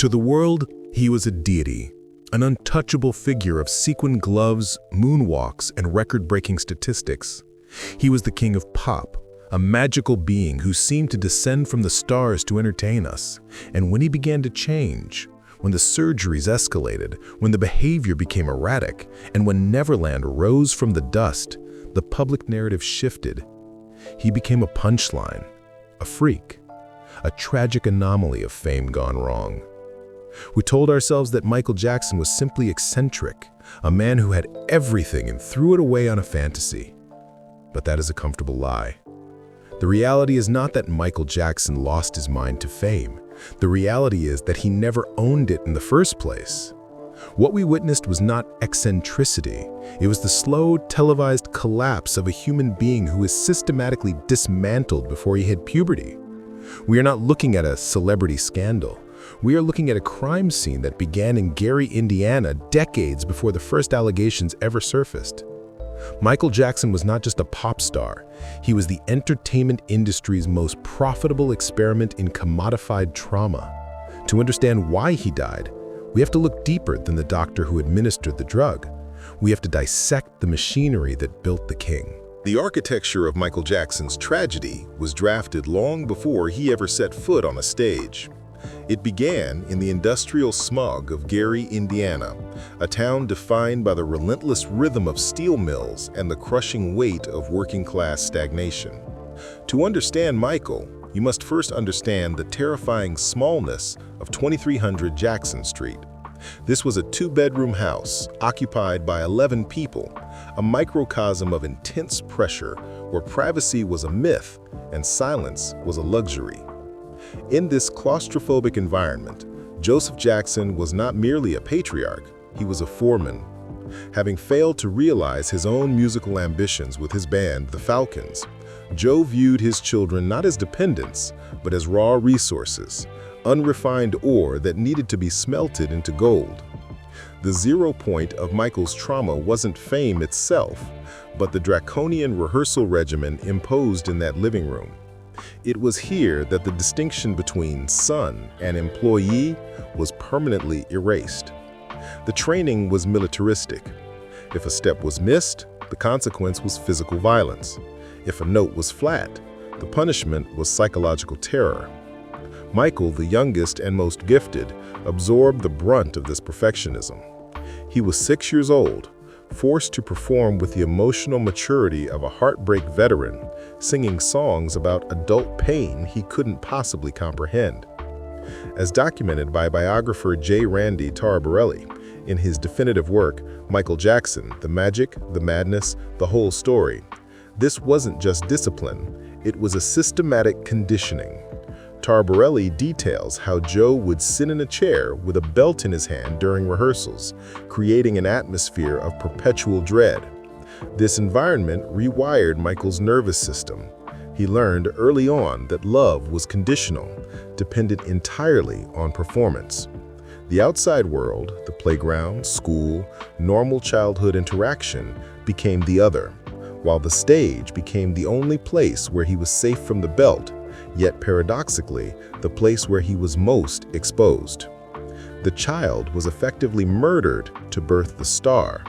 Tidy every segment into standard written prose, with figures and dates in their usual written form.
To the world, he was a deity, an untouchable figure of sequin gloves, moonwalks, and record-breaking statistics. He was the king of pop, a magical being who seemed to descend from the stars to entertain us. And when he began to change, when the surgeries escalated, when the behavior became erratic, and when Neverland rose from the dust, the public narrative shifted. He became a punchline, a freak, a tragic anomaly of fame gone wrong. We told ourselves that Michael Jackson was simply eccentric, a man who had everything and threw it away on a fantasy. But that is a comfortable lie. The reality is not that Michael Jackson lost his mind to fame. The reality is that he never owned it in the first place. What we witnessed was not eccentricity. It was the slow, televised collapse of a human being who was systematically dismantled before he hit puberty. We are not looking at a celebrity scandal. We are looking at a crime scene that began in Gary, Indiana, decades before the first allegations ever surfaced. Michael Jackson was not just a pop star. He was the entertainment industry's most profitable experiment in commodified trauma. To understand why he died, we have to look deeper than the doctor who administered the drug. We have to dissect the machinery that built the king. The architecture of Michael Jackson's tragedy was drafted long before he ever set foot on a stage. It began in the industrial smog of Gary, Indiana, a town defined by the relentless rhythm of steel mills and the crushing weight of working-class stagnation. To understand Michael, you must first understand the terrifying smallness of 2300 Jackson Street. This was a two-bedroom house occupied by 11 people, a microcosm of intense pressure where privacy was a myth and silence was a luxury. In this claustrophobic environment, Joseph Jackson was not merely a patriarch, he was a foreman. Having failed to realize his own musical ambitions with his band, the Falcons, Joe viewed his children not as dependents, but as raw resources, unrefined ore that needed to be smelted into gold. The zero point of Michael's trauma wasn't fame itself, but the draconian rehearsal regimen imposed in that living room. It was here that the distinction between son and employee was permanently erased. The training was militaristic. If a step was missed, the consequence was physical violence. If a note was flat, the punishment was psychological terror. Michael, the youngest and most gifted, absorbed the brunt of this perfectionism. He was 6 years old, forced to perform with the emotional maturity of a heartbreak veteran, singing songs about adult pain he couldn't possibly comprehend. As documented by biographer J. Randy Taraborelli in his definitive work, Michael Jackson, The Magic, the Madness, the Whole Story, this wasn't just discipline, it was a systematic conditioning. Taraborelli details how Joe would sit in a chair with a belt in his hand during rehearsals, creating an atmosphere of perpetual dread. This environment rewired Michael's nervous system. He learned early on that love was conditional, dependent entirely on performance. The outside world, the playground, school, normal childhood interaction, became the other, while the stage became the only place where he was safe from the belt, yet paradoxically, the place where he was most exposed. The child was effectively murdered to birth the star.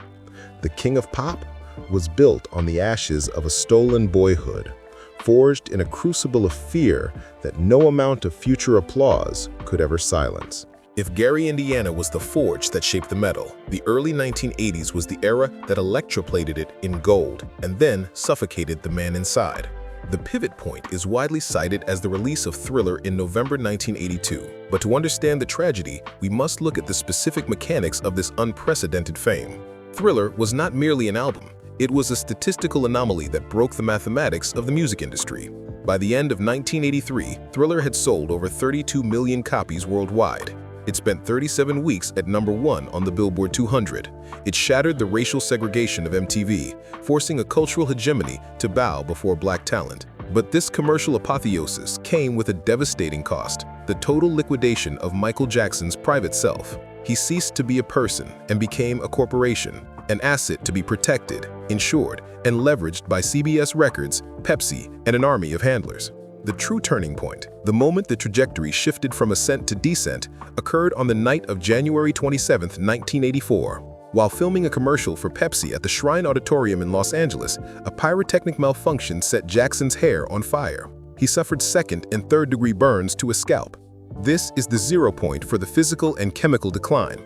The king of pop was built on the ashes of a stolen boyhood, forged in a crucible of fear that no amount of future applause could ever silence. If Gary, Indiana was the forge that shaped the metal, the early 1980s was the era that electroplated it in gold and then suffocated the man inside. The pivot point is widely cited as the release of Thriller in November 1982. But to understand the tragedy, we must look at the specific mechanics of this unprecedented fame. Thriller was not merely an album. It was a statistical anomaly that broke the mathematics of the music industry. By the end of 1983, Thriller had sold over 32 million copies worldwide. It spent 37 weeks at #1 on the Billboard 200. It shattered the racial segregation of MTV, forcing a cultural hegemony to bow before black talent. But this commercial apotheosis came with a devastating cost: the total liquidation of Michael Jackson's private self. He ceased to be a person and became a corporation, an asset to be protected, insured, and leveraged by CBS Records, Pepsi, and an army of handlers. The true turning point, the moment the trajectory shifted from ascent to descent, occurred on the night of January 27, 1984. While filming a commercial for Pepsi at the Shrine Auditorium in Los Angeles, a pyrotechnic malfunction set Jackson's hair on fire. He suffered second- and third-degree burns to his scalp. This is the zero point for the physical and chemical decline.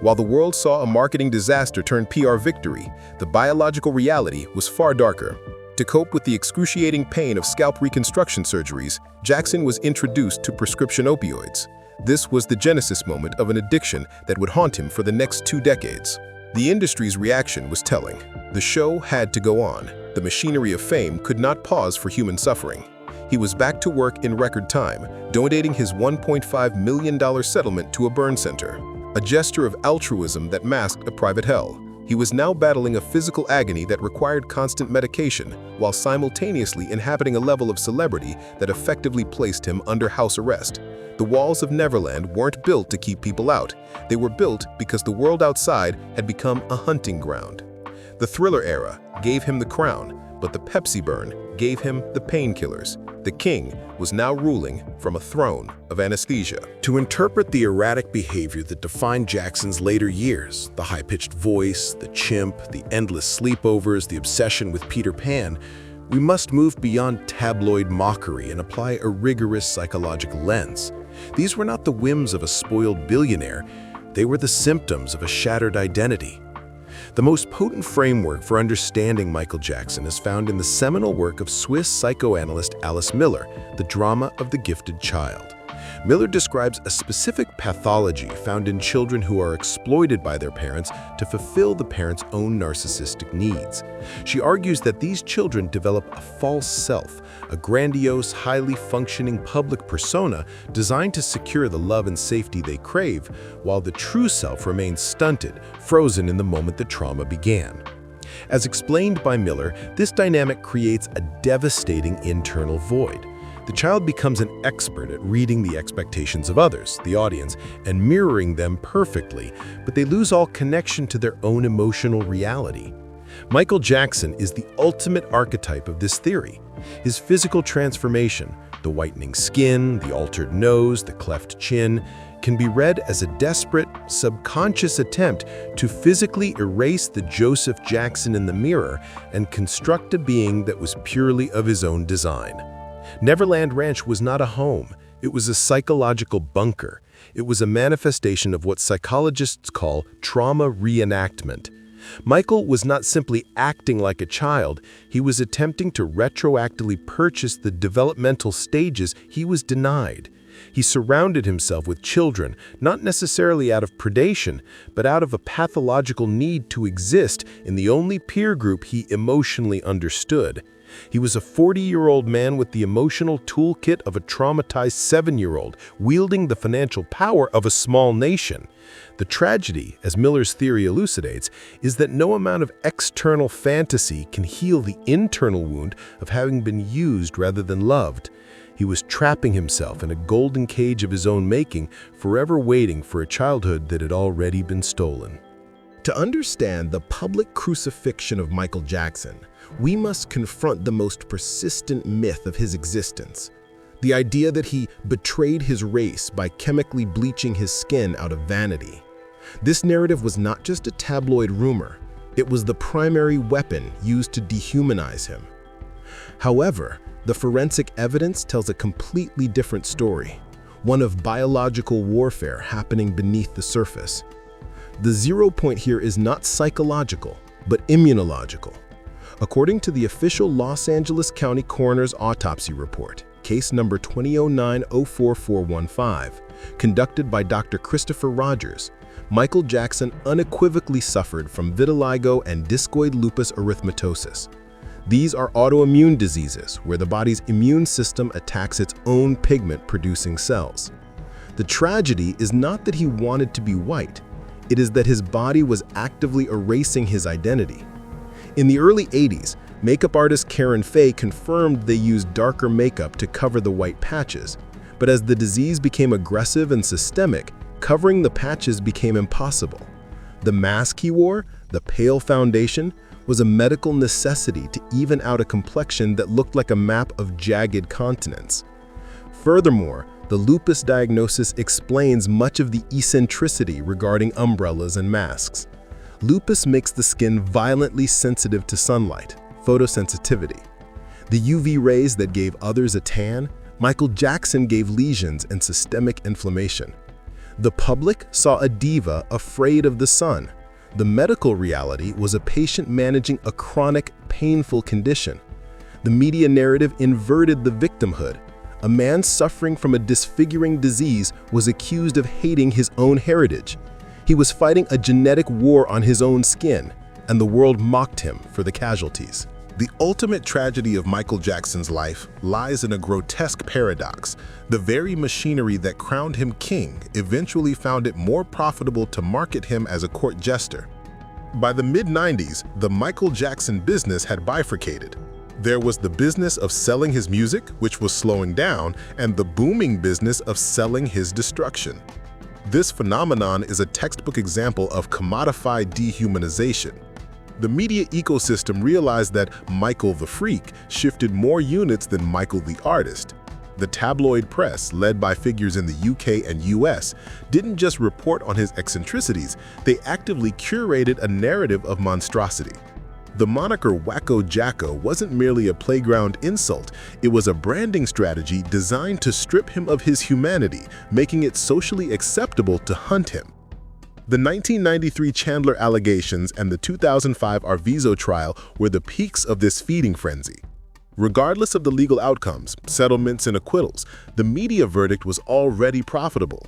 While the world saw a marketing disaster turn PR victory, the biological reality was far darker. To cope with the excruciating pain of scalp reconstruction surgeries, Jackson was introduced to prescription opioids. This was the genesis moment of an addiction that would haunt him for the next 2 decades. The industry's reaction was telling. The show had to go on. The machinery of fame could not pause for human suffering. He was back to work in record time, donating his $1.5 million settlement to a burn center, a gesture of altruism that masked a private hell. He was now battling a physical agony that required constant medication, while simultaneously inhabiting a level of celebrity that effectively placed him under house arrest. The walls of Neverland weren't built to keep people out. They were built because the world outside had become a hunting ground. The Thriller era gave him the crown, but the Pepsi burn gave him the painkillers. The king was now ruling from a throne of anesthesia. To interpret the erratic behavior that defined Jackson's later years, the high-pitched voice, the chimp, the endless sleepovers, the obsession with Peter Pan, we must move beyond tabloid mockery and apply a rigorous psychological lens. These were not the whims of a spoiled billionaire, they were the symptoms of a shattered identity. The most potent framework for understanding Michael Jackson is found in the seminal work of Swiss psychoanalyst Alice Miller, The Drama of the Gifted Child. Miller describes a specific pathology found in children who are exploited by their parents to fulfill the parents' own narcissistic needs. She argues that these children develop a false self, a grandiose, highly functioning public persona designed to secure the love and safety they crave, while the true self remains stunted, frozen in the moment the trauma began. As explained by Miller, this dynamic creates a devastating internal void. The child becomes an expert at reading the expectations of others, the audience, and mirroring them perfectly, but they lose all connection to their own emotional reality. Michael Jackson is the ultimate archetype of this theory. His physical transformation, the whitening skin, the altered nose, the cleft chin, can be read as a desperate, subconscious attempt to physically erase the Joseph Jackson in the mirror and construct a being that was purely of his own design. Neverland Ranch was not a home. It was a psychological bunker. It was a manifestation of what psychologists call trauma reenactment. Michael was not simply acting like a child, he was attempting to retroactively purchase the developmental stages he was denied. He surrounded himself with children, not necessarily out of predation, but out of a pathological need to exist in the only peer group he emotionally understood. He was a 40-year-old man with the emotional toolkit of a traumatized 7-year-old, wielding the financial power of a small nation. The tragedy, as Miller's theory elucidates, is that no amount of external fantasy can heal the internal wound of having been used rather than loved. He was trapping himself in a golden cage of his own making, forever waiting for a childhood that had already been stolen. To understand the public crucifixion of Michael Jackson, we must confront the most persistent myth of his existence. The idea that he betrayed his race by chemically bleaching his skin out of vanity. This narrative was not just a tabloid rumor, it was the primary weapon used to dehumanize him. However, the forensic evidence tells a completely different story, one of biological warfare happening beneath the surface. The zero point here is not psychological, but immunological. According to the official Los Angeles County Coroner's autopsy report, case number 2009-04415, conducted by Dr. Christopher Rogers, Michael Jackson unequivocally suffered from vitiligo and discoid lupus erythematosus. These are autoimmune diseases where the body's immune system attacks its own pigment-producing cells. The tragedy is not that he wanted to be white, it is that his body was actively erasing his identity. In the early 80s, makeup artist Karen Fay confirmed they used darker makeup to cover the white patches, but as the disease became aggressive and systemic, covering the patches became impossible. The mask he wore, the pale foundation, was a medical necessity to even out a complexion that looked like a map of jagged continents. Furthermore, the lupus diagnosis explains much of the eccentricity regarding umbrellas and masks. Lupus makes the skin violently sensitive to sunlight, photosensitivity. The UV rays that gave others a tan, Michael Jackson gave lesions and systemic inflammation. The public saw a diva afraid of the sun. The medical reality was a patient managing a chronic, painful condition. The media narrative inverted the victimhood. A man suffering from a disfiguring disease was accused of hating his own heritage. He was fighting a genetic war on his own skin, and the world mocked him for the casualties. The ultimate tragedy of Michael Jackson's life lies in a grotesque paradox. The very machinery that crowned him king eventually found it more profitable to market him as a court jester. By the mid-90s, the Michael Jackson business had bifurcated. There was the business of selling his music, which was slowing down, and the booming business of selling his destruction. This phenomenon is a textbook example of commodified dehumanization. The media ecosystem realized that Michael the Freak shifted more units than Michael the Artist. The tabloid press, led by figures in the UK and US, didn't just report on his eccentricities, they actively curated a narrative of monstrosity. The moniker Wacko Jacko wasn't merely a playground insult, it was a branding strategy designed to strip him of his humanity, making it socially acceptable to hunt him. The 1993 Chandler allegations and the 2005 Arvizo trial were the peaks of this feeding frenzy. Regardless of the legal outcomes, settlements and acquittals, the media verdict was already profitable.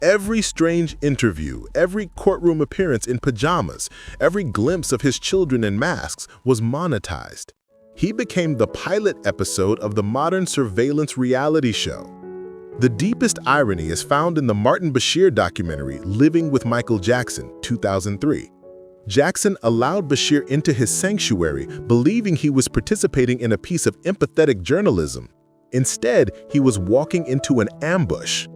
Every strange interview, every courtroom appearance in pajamas, every glimpse of his children in masks was monetized. He became the pilot episode of the modern surveillance reality show. The deepest irony is found in the Martin Bashir documentary Living with Michael Jackson, 2003. Jackson allowed Bashir into his sanctuary, believing he was participating in a piece of empathetic journalism. Instead, he was walking into an ambush.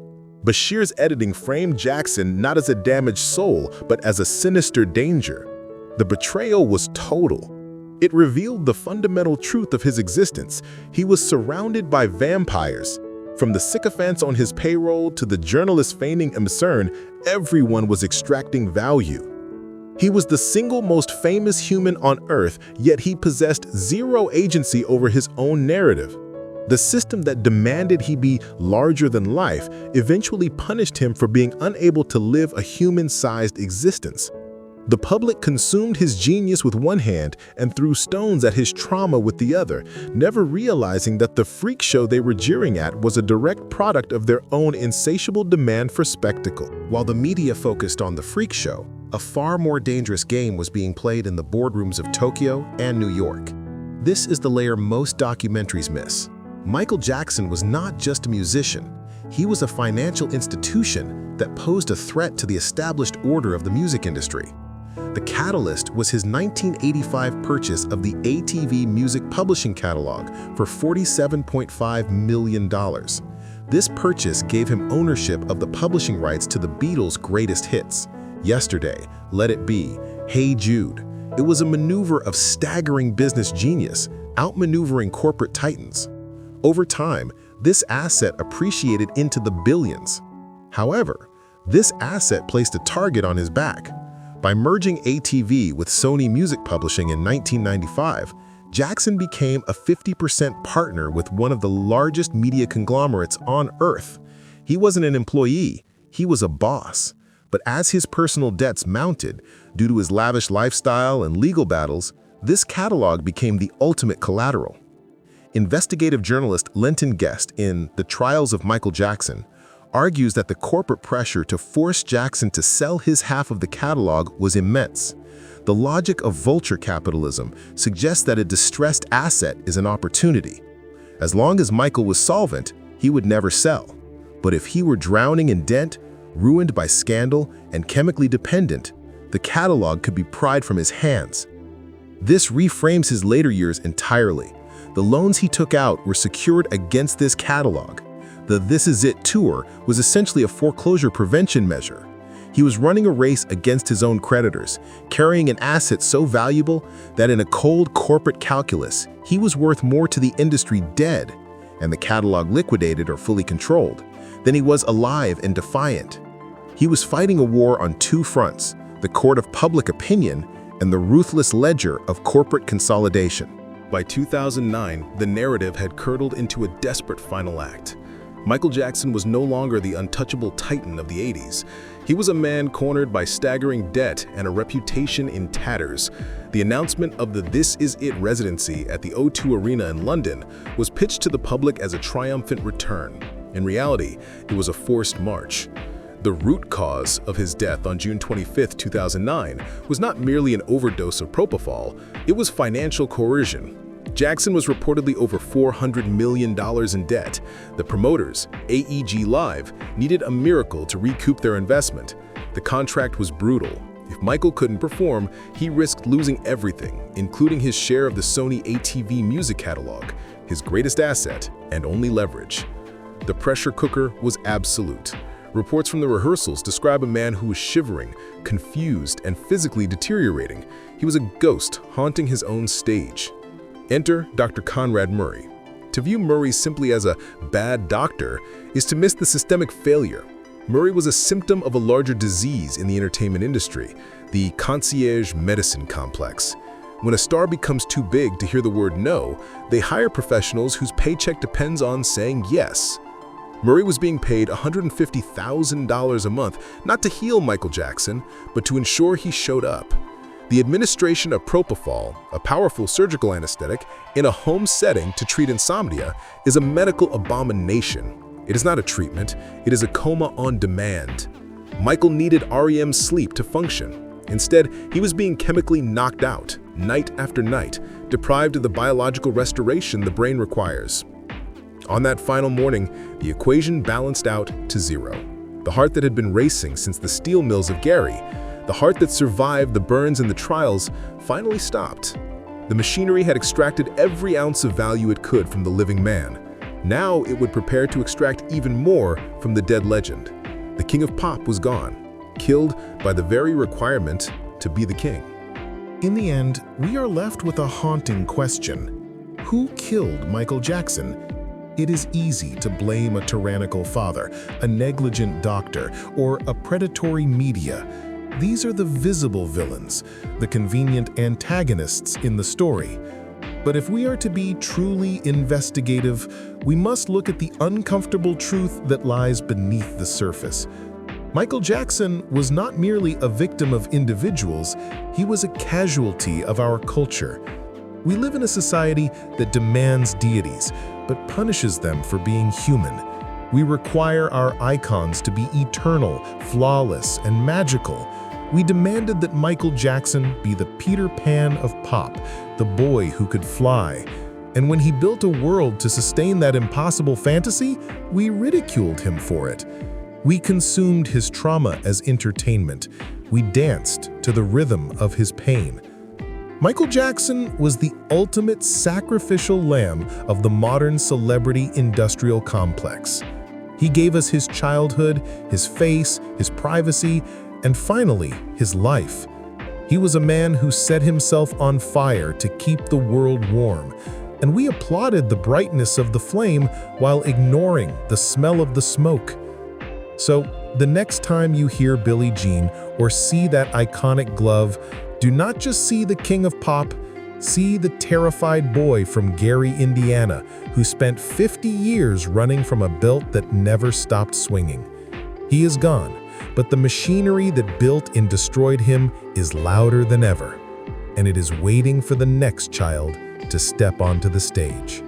Bashir's editing framed Jackson not as a damaged soul, but as a sinister danger. The betrayal was total. It revealed the fundamental truth of his existence. He was surrounded by vampires. From the sycophants on his payroll to the journalists feigning concern, everyone was extracting value. He was the single most famous human on Earth, yet he possessed zero agency over his own narrative. The system that demanded he be larger than life eventually punished him for being unable to live a human-sized existence. The public consumed his genius with one hand and threw stones at his trauma with the other, never realizing that the freak show they were jeering at was a direct product of their own insatiable demand for spectacle. While the media focused on the freak show, a far more dangerous game was being played in the boardrooms of Tokyo and New York. This is the layer most documentaries miss. Michael Jackson was not just a musician. He was a financial institution that posed a threat to the established order of the music industry. The catalyst was his 1985 purchase of the ATV Music Publishing Catalog for $47.5 million. This purchase gave him ownership of the publishing rights to the Beatles' greatest hits, Yesterday, Let It Be, Hey Jude. It was a maneuver of staggering business genius, outmaneuvering corporate titans. Over time, this asset appreciated into the billions. However, this asset placed a target on his back. By merging ATV with Sony Music Publishing in 1995, Jackson became a 50% partner with one of the largest media conglomerates on Earth. He wasn't an employee, he was a boss. But as his personal debts mounted, due to his lavish lifestyle and legal battles, this catalog became the ultimate collateral. Investigative journalist Lenton Guest in The Trials of Michael Jackson argues that the corporate pressure to force Jackson to sell his half of the catalog was immense. The logic of vulture capitalism suggests that a distressed asset is an opportunity. As long as Michael was solvent, he would never sell. But if he were drowning in debt, ruined by scandal, and chemically dependent, the catalog could be pried from his hands. This reframes his later years entirely. The loans he took out were secured against this catalog. The This Is It tour was essentially a foreclosure prevention measure. He was running a race against his own creditors, carrying an asset so valuable that in a cold corporate calculus, he was worth more to the industry dead, and the catalog liquidated or fully controlled, than he was alive and defiant. He was fighting a war on two fronts, the court of public opinion and the ruthless ledger of corporate consolidation. By 2009, the narrative had curdled into a desperate final act. Michael Jackson was no longer the untouchable titan of the 80s. He was a man cornered by staggering debt and a reputation in tatters. The announcement of the This Is It residency at the O2 Arena in London was pitched to the public as a triumphant return. In reality, it was a forced march. The root cause of his death on June 25, 2009 was not merely an overdose of propofol, it was financial coercion. Jackson was reportedly over $400 million in debt. The promoters, AEG Live, needed a miracle to recoup their investment. The contract was brutal. If Michael couldn't perform, he risked losing everything, including his share of the Sony ATV music catalog, his greatest asset and only leverage. The pressure cooker was absolute. Reports from the rehearsals describe a man who was shivering, confused, and physically deteriorating. He was a ghost haunting his own stage. Enter Dr. Conrad Murray. To view Murray simply as a bad doctor is to miss the systemic failure. Murray was a symptom of a larger disease in the entertainment industry, the concierge medicine complex. When a star becomes too big to hear the word no, they hire professionals whose paycheck depends on saying yes. Murray was being paid $150,000 a month not to heal Michael Jackson, but to ensure he showed up. The administration of propofol, a powerful surgical anesthetic, in a home setting to treat insomnia is a medical abomination. It is not a treatment, it is a coma on demand. Michael needed REM sleep to function. Instead, he was being chemically knocked out, night after night, deprived of the biological restoration the brain requires. On that final morning, the equation balanced out to zero. The heart that had been racing since the steel mills of Gary, the heart that survived the burns and the trials, finally stopped. The machinery had extracted every ounce of value it could from the living man. Now it would prepare to extract even more from the dead legend. The king of pop was gone, killed by the very requirement to be the king. In the end, we are left with a haunting question. Who killed Michael Jackson? It is easy to blame a tyrannical father, a negligent doctor, or a predatory media. These are the visible villains, the convenient antagonists in the story. But if we are to be truly investigative, we must look at the uncomfortable truth that lies beneath the surface. Michael Jackson was not merely a victim of individuals, he was a casualty of our culture. We live in a society that demands deities, but punishes them for being human. We require our icons to be eternal, flawless, and magical. We demanded that Michael Jackson be the Peter Pan of pop, the boy who could fly. And when he built a world to sustain that impossible fantasy, we ridiculed him for it. We consumed his trauma as entertainment. We danced to the rhythm of his pain. Michael Jackson was the ultimate sacrificial lamb of the modern celebrity industrial complex. He gave us his childhood, his face, his privacy, and finally, his life. He was a man who set himself on fire to keep the world warm, and we applauded the brightness of the flame while ignoring the smell of the smoke. So, the next time you hear Billie Jean or see that iconic glove, do not just see the king of pop, see the terrified boy from Gary, Indiana, who spent 50 years running from a belt that never stopped swinging. He is gone, but the machinery that built and destroyed him is louder than ever, and it is waiting for the next child to step onto the stage.